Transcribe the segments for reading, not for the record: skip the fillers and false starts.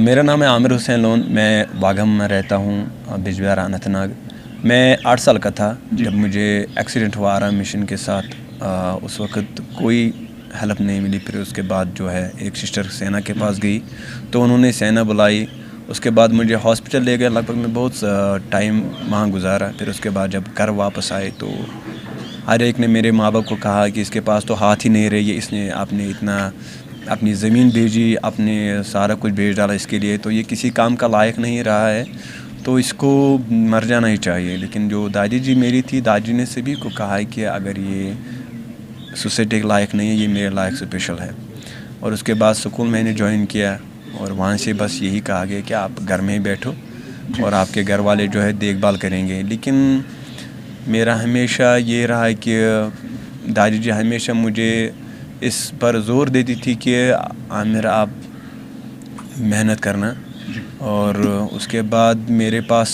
मेरा नाम है आमिर हुसैन लोन। मैं वाघम में रहता हूँ, बिजबिहार अनंतनाग। मैं 8 साल का था जब मुझे एक्सीडेंट हुआ आराम मिशन के साथ। उस वक्त कोई हेल्प नहीं मिली। फिर उसके बाद जो है एक सिस्टर सेना के पास गई तो उन्होंने सेना बुलाई। उसके बाद मुझे हॉस्पिटल ले गए। लगभग मैं बहुत टाइम वहाँ गुजारा। फिर उसके बाद जब घर वापस आए तो हर एक ने मेरे माँ बाप को कहा कि इसके पास तो हाथ ही नहीं रही है, इसने आपने इतना अपनी ज़मीन भेजी, आपने सारा कुछ भेज डाला इसके लिए, तो ये किसी काम का लायक नहीं रहा है, तो इसको मर जाना ही चाहिए। लेकिन जो दादी जी मेरी थी, दादी ने सभी को कहा है कि अगर ये सोसाइटी के लायक नहीं है, ये मेरे लायक स्पेशल है। और उसके बाद स्कूल मैंने ज्वाइन किया और वहाँ से बस यही कहा गया कि आप घर में ही बैठो और आपके घर वाले जो है देखभाल करेंगे। लेकिन मेरा हमेशा ये रहा है कि दादी जी हमेशा मुझे इस पर ज़ोर देती थी कि आमिर आप मेहनत करना। और उसके बाद मेरे पास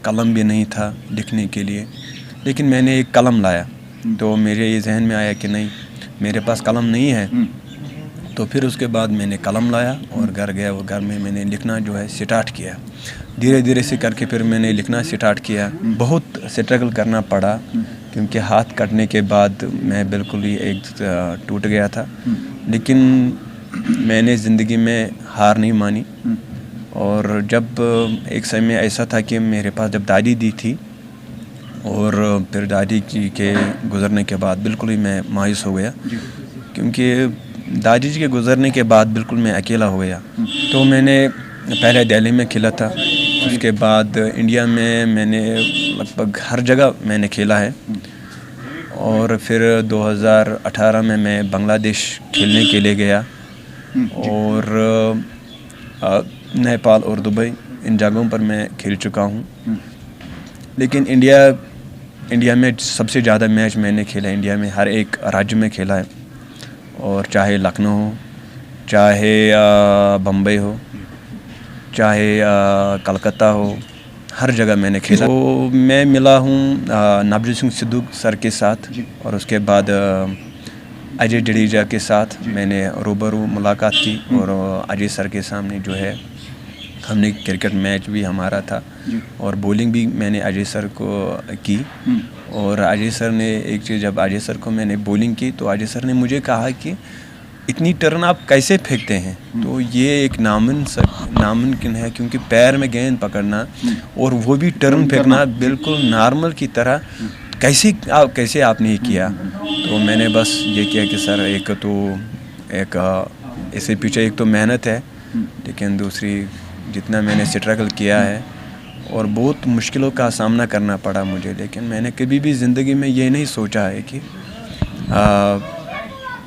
कलम भी नहीं था लिखने के लिए, लेकिन मैंने एक कलम लाया तो मेरे ये जहन में आया कि नहीं, मेरे पास कलम नहीं है। तो फिर उसके बाद मैंने कलम लाया और घर गया और घर में मैंने लिखना जो है स्टार्ट किया। धीरे धीरे से करके फिर मैंने लिखना स्टार्ट किया। बहुत स्ट्रगल करना पड़ा क्योंकि हाथ कटने के बाद मैं बिल्कुल ही एक टूट गया था। लेकिन मैंने ज़िंदगी में हार नहीं मानी। और जब एक समय ऐसा था कि मेरे पास जब दादी दी थी और फिर दादी जी के गुज़रने के बाद बिल्कुल ही मैं मायूस हो गया, क्योंकि दादी जी के गुज़रने के बाद बिल्कुल मैं अकेला हो गया। तो मैंने पहले दिल्ली में खेला था, उसके बाद इंडिया में मैंने लगभग हर जगह मैंने खेला है। और फिर 2018 में मैं बांग्लादेश खेलने के लिए गया और नेपाल और दुबई, इन जगहों पर मैं खेल चुका हूँ। लेकिन इंडिया में सबसे ज़्यादा मैच मैंने खेला इंडिया में, हर एक राज्य में खेला है। और चाहे लखनऊ हो, चाहे बम्बई हो, चाहे कलकत्ता हो, हर जगह मैंने खेला। तो मैं मिला हूँ नवजोत सिंह सिद्धू सर के साथ और उसके बाद अजय जडेजा के साथ मैंने रूबरू मुलाकात की। और अजय सर के सामने जो है हमने क्रिकेट मैच भी हमारा था और बॉलिंग भी मैंने अजय सर को की। और अजय सर ने एक चीज़, जब अजय सर को मैंने बॉलिंग की तो अजय सर ने मुझे कहा कि इतनी टर्न आप कैसे फेंकते हैं। तो ये एक नामुमकिन है, क्योंकि पैर में गेंद पकड़ना और वो भी टर्न फेंकना बिल्कुल नॉर्मल की तरह कैसे आपने ये किया। तो मैंने बस ये किया कि सर इससे पीछे एक तो मेहनत है, लेकिन दूसरी जितना मैंने स्ट्रगल किया है और बहुत मुश्किलों का सामना करना पड़ा मुझे, लेकिन मैंने कभी भी ज़िंदगी में ये नहीं सोचा है कि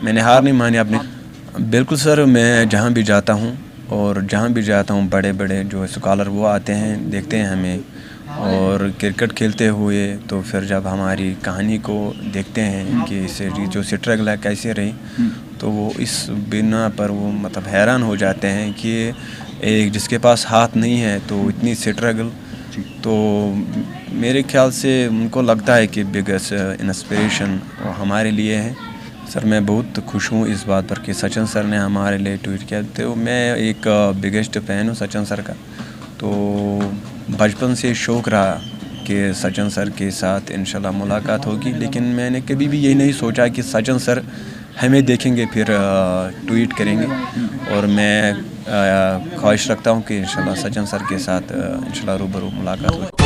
मैंने हार नहीं मानी अपने। बिल्कुल सर, मैं जहाँ भी जाता हूँ और जहाँ भी जाता हूँ बड़े बड़े जो स्कॉलर वो आते हैं, देखते हैं हमें और क्रिकेट खेलते हुए। तो फिर जब हमारी कहानी को देखते हैं कि इसे जो स्ट्रगल है कैसे रही, तो वो इस बिना पर वो मतलब हैरान हो जाते हैं कि एक जिसके पास हाथ नहीं है तो इतनी स्ट्रगल। तो मेरे ख्याल से उनको लगता है कि बिगेस्ट इंस्पिरेशन हमारे लिए है। सर मैं बहुत खुश हूँ इस बात पर कि सचिन सर ने हमारे लिए ट्वीट किया। तो मैं एक बिगेस्ट फ़ैन हूँ सचिन सर का। तो बचपन से शौक़ रहा कि सचिन सर के साथ इंशाल्लाह मुलाकात होगी, लेकिन मैंने कभी भी यही नहीं सोचा कि सचिन सर हमें देखेंगे फिर ट्वीट करेंगे। और मैं ख्वाहिश रखता हूँ कि इंशाल्लाह सचिन सर के साथ इंशाल्लाह रूबरू मुलाकात होगी।